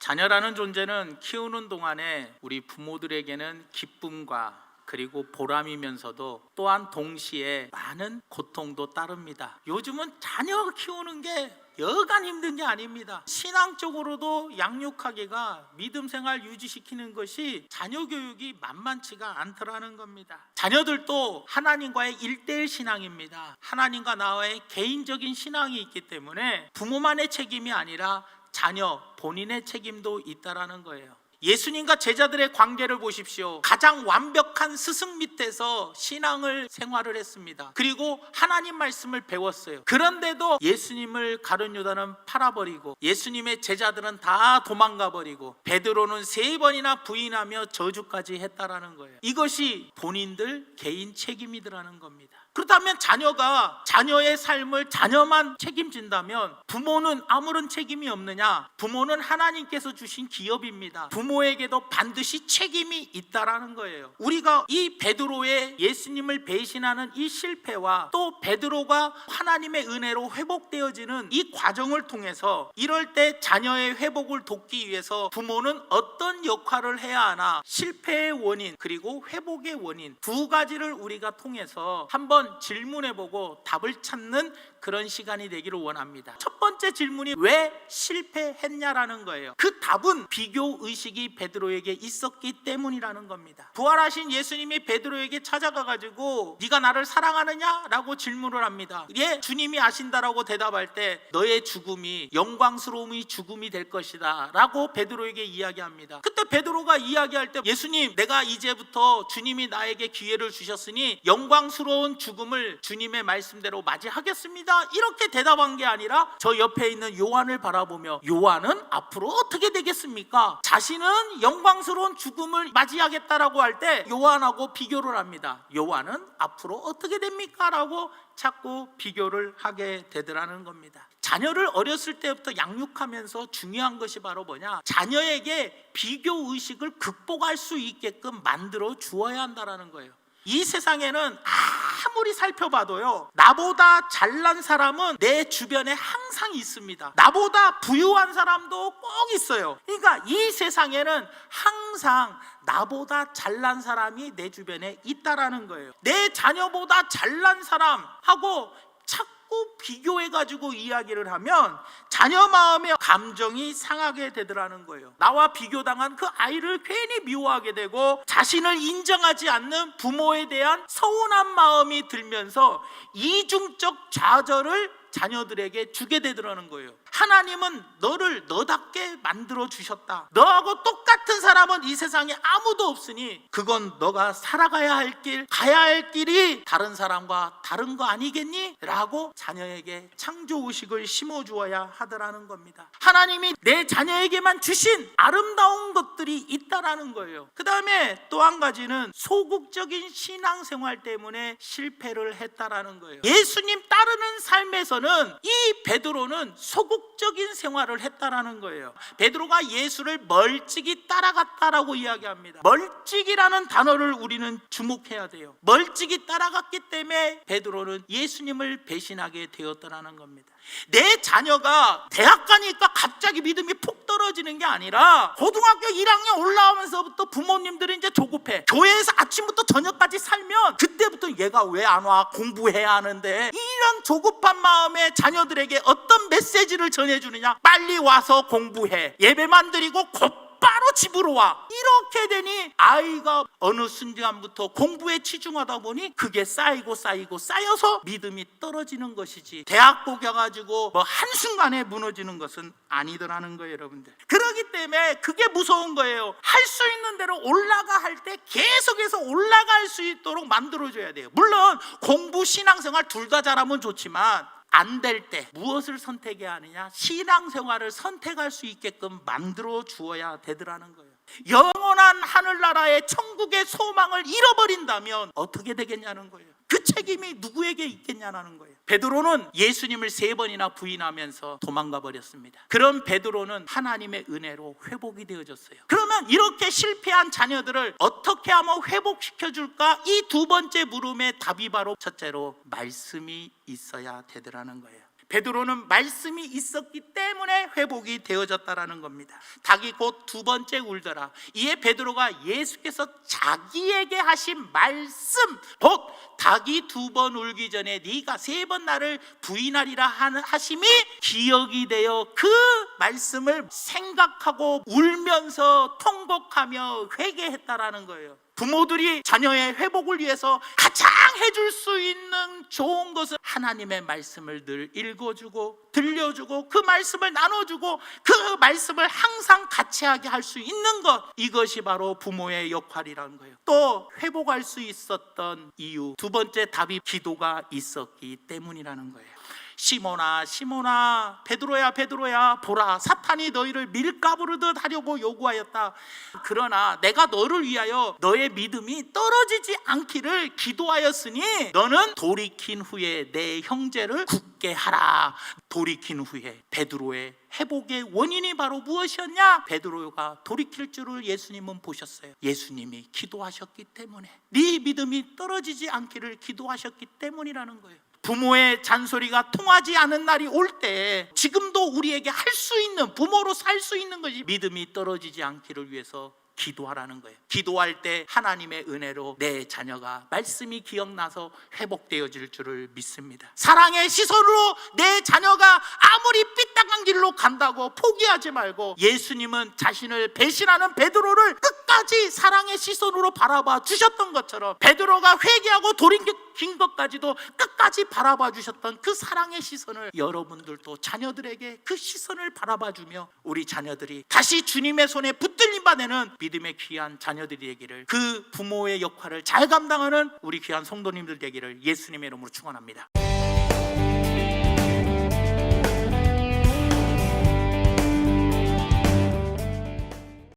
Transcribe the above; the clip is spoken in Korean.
자녀라는 존재는 키우는 동안에 우리 부모들에게는 기쁨과 그리고 보람이면서도 또한 동시에 많은 고통도 따릅니다. 요즘은 자녀 키우는 게 여간 힘든 게 아닙니다. 신앙적으로도 양육하기가, 믿음 생활 유지시키는 것이 자녀 교육이 만만치가 않더라는 겁니다. 자녀들도 하나님과의 1:1 신앙입니다. 하나님과 나와의 개인적인 신앙이 있기 때문에 부모만의 책임이 아니라 자녀 본인의 책임도 있다라는 거예요. 예수님과 제자들의 관계를 보십시오. 가장 완벽한 스승 밑에서 신앙을 생활을 했습니다. 그리고 하나님 말씀을 배웠어요. 그런데도 예수님을 가룟 유다는 팔아버리고 예수님의 제자들은 다 도망가 버리고 베드로는 3번이나 부인하며 저주까지 했다라는 거예요. 이것이 본인들 개인 책임이더라는 겁니다. 그렇다면 자녀가 자녀의 삶을 자녀만 책임진다면 부모는 아무런 책임이 없느냐? 부모는 하나님께서 주신 기업입니다. 부모에게도 반드시 책임이 있다라는 거예요. 우리가 이 베드로의 예수님을 배신하는 이 실패와 또 베드로가 하나님의 은혜로 회복되어지는 이 과정을 통해서 이럴 때 자녀의 회복을 돕기 위해서 부모는 어떤 역할을 해야 하나, 실패의 원인 그리고 회복의 원인 두 가지를 우리가 통해서 한번 질문해보고 답을 찾는 그런 시간이 되기를 원합니다. 첫 번째 질문이 왜 실패했냐라는 거예요. 그 답은 비교 의식이 베드로에게 있었기 때문이라는 겁니다. 부활하신 예수님이 베드로에게 찾아가가지고 네가 나를 사랑하느냐? 라고 질문을 합니다. 예, 주님이 아신다라고 대답할 때 너의 죽음이 영광스러움이 죽음이 될 것이다 라고 베드로에게 이야기합니다. 그때 베드로가 이야기할 때 예수님, 내가 이제부터 주님이 나에게 기회를 주셨으니 영광스러운 죽음을 주님의 말씀대로 맞이하겠습니다, 이렇게 대답한 게 아니라 저 옆에 있는 요한을 바라보며 요한은 앞으로 어떻게 되겠습니까? 자신은 영광스러운 죽음을 맞이하겠다라고 할 때 요한하고 비교를 합니다. 요한은 앞으로 어떻게 됩니까? 라고 자꾸 비교를 하게 되더라는 겁니다. 자녀를 어렸을 때부터 양육하면서 중요한 것이 바로 뭐냐? 자녀에게 비교 의식을 극복할 수 있게끔 만들어 주어야 한다는 거예요. 이 세상에는 아무리 살펴봐도요, 나보다 잘난 사람은 내 주변에 항상 있습니다. 나보다 부유한 사람도 꼭 있어요. 그러니까 이 세상에는 항상 나보다 잘난 사람이 내 주변에 있다라는 거예요. 내 자녀보다 잘난 사람하고 자꾸 비교해가지고 이야기를 하면 자녀 마음의 감정이 상하게 되더라는 거예요. 나와 비교당한 그 아이를 괜히 미워하게 되고 자신을 인정하지 않는 부모에 대한 서운한 마음이 들면서 이중적 좌절을 자녀들에게 주게 되더라는 거예요. 하나님은 너를 너답게 만들어 주셨다. 너하고 똑같은 사람은 이 세상에 아무도 없으니 그건 너가 살아가야 할 길, 가야 할 길이 다른 사람과 다른 거 아니겠니? 라고 자녀에게 창조의식을 심어주어야 하더라는 겁니다. 하나님이 내 자녀에게만 주신 아름다운 것들이 있다라는 거예요. 그 다음에 또 한 가지는 소극적인 신앙생활 때문에 실패를 했다라는 거예요. 예수님 따르는 삶에서는 이 베드로는 소극적인 생활을 했다라는 거예요. 베드로가 예수를 멀찍이 따라갔다라고 이야기합니다. 멀찍이라는 단어를 우리는 주목해야 돼요. 멀찍이 따라갔기 때문에 베드로는 예수님을 배신하게 되었다라는 겁니다. 내 자녀가 대학 가니까 갑자기 믿음이 폭 떨어지는 게 아니라 고등학교 1학년 올라오면서부터 부모님들이 이제 조급해. 교회에서 아침부터 저녁까지 살면 그때부터 얘가 왜 안 와? 공부해야 하는데. 이런 조급한 마음에 자녀들에게 어떤 메시지를 전해주느냐? 빨리 와서 공부해. 예배만 드리고 곧바로 집으로 와. 이렇게 되니 아이가 어느 순간부터 공부에 치중하다 보니 그게 쌓여서 믿음이 떨어지는 것이지, 대학 가가지고 뭐 한순간에 무너지는 것은 아니더라는 거예요, 여러분들. 그렇기 때문에 그게 무서운 거예요. 할 수 있는 대로 올라가 할 때 계속해서 올라갈 수 있도록 만들어줘야 돼요. 물론 공부, 신앙생활 둘 다 잘하면 좋지만 안 될 때 무엇을 선택해야 하느냐? 신앙생활을 선택할 수 있게끔 만들어 주어야 되더라는 거예요. 영원한 하늘나라의 천국의 소망을 잃어버린다면 어떻게 되겠냐는 거예요. 그 책임이 누구에게 있겠냐는 거예요. 베드로는 예수님을 3번이나 부인하면서 도망가 버렸습니다. 그런 베드로는 하나님의 은혜로 회복이 되어졌어요. 그러면 이렇게 실패한 자녀들을 어떻게 하면 회복시켜 줄까? 이 두 번째 물음의 답이 바로 첫째로 말씀이 있어야 되더라는 거예요. 베드로는 말씀이 있었기 때문에 회복이 되어졌다라는 겁니다. 닭이 곧 두 번째 울더라. 이에 베드로가 예수께서 자기에게 하신 말씀, 곧 닭이 두 번 울기 전에 네가 세 번 나를 부인하리라 하심이 기억이 되어 그 말씀을 생각하고 울면서 통곡하며 회개했다라는 거예요. 부모들이 자녀의 회복을 위해서 가장 해줄 수 있는 좋은 것은 하나님의 말씀을 늘 읽어주고 들려주고 그 말씀을 나눠주고 그 말씀을 항상 같이 하게 할 수 있는 것, 이것이 바로 부모의 역할이라는 거예요. 또 회복할 수 있었던 이유, 두 번째 답이 기도가 있었기 때문이라는 거예요. 시몬아 시몬아, 베드로야 베드로야, 보라 사탄이 너희를 밀가부르듯 하려고 요구하였다. 그러나 내가 너를 위하여 너의 믿음이 떨어지지 않기를 기도하였으니 너는 돌이킨 후에 내 형제를 굳게 하라. 돌이킨 후에 베드로의 회복의 원인이 바로 무엇이었냐? 베드로가 돌이킬 줄을 예수님은 보셨어요. 예수님이 기도하셨기 때문에, 네 믿음이 떨어지지 않기를 기도하셨기 때문이라는 거예요. 부모의 잔소리가 통하지 않은 날이 올 때 지금도 우리에게 할 수 있는, 부모로 살 수 있는 것이 믿음이 떨어지지 않기를 위해서 기도하라는 거예요. 기도할 때 하나님의 은혜로 내 자녀가 말씀이 기억나서 회복되어질 줄을 믿습니다. 사랑의 시선으로 내 자녀가 아무리 삐딱한 길로 간다고 포기하지 말고, 예수님은 자신을 배신하는 베드로를 끝까지 사랑의 시선으로 바라봐 주셨던 것처럼 베드로가 회개하고 돌이킨 것까지도 끝까지 바라봐 주셨던 그 사랑의 시선을 여러분들도 자녀들에게 그 시선을 바라봐 주며 우리 자녀들이 다시 주님의 손에 붙들림 받는 믿음의 귀한 자녀들이 되기를, 그 부모의 역할을 잘 감당하는 우리 귀한 성도님들 되기를 예수님의 이름으로 축원합니다.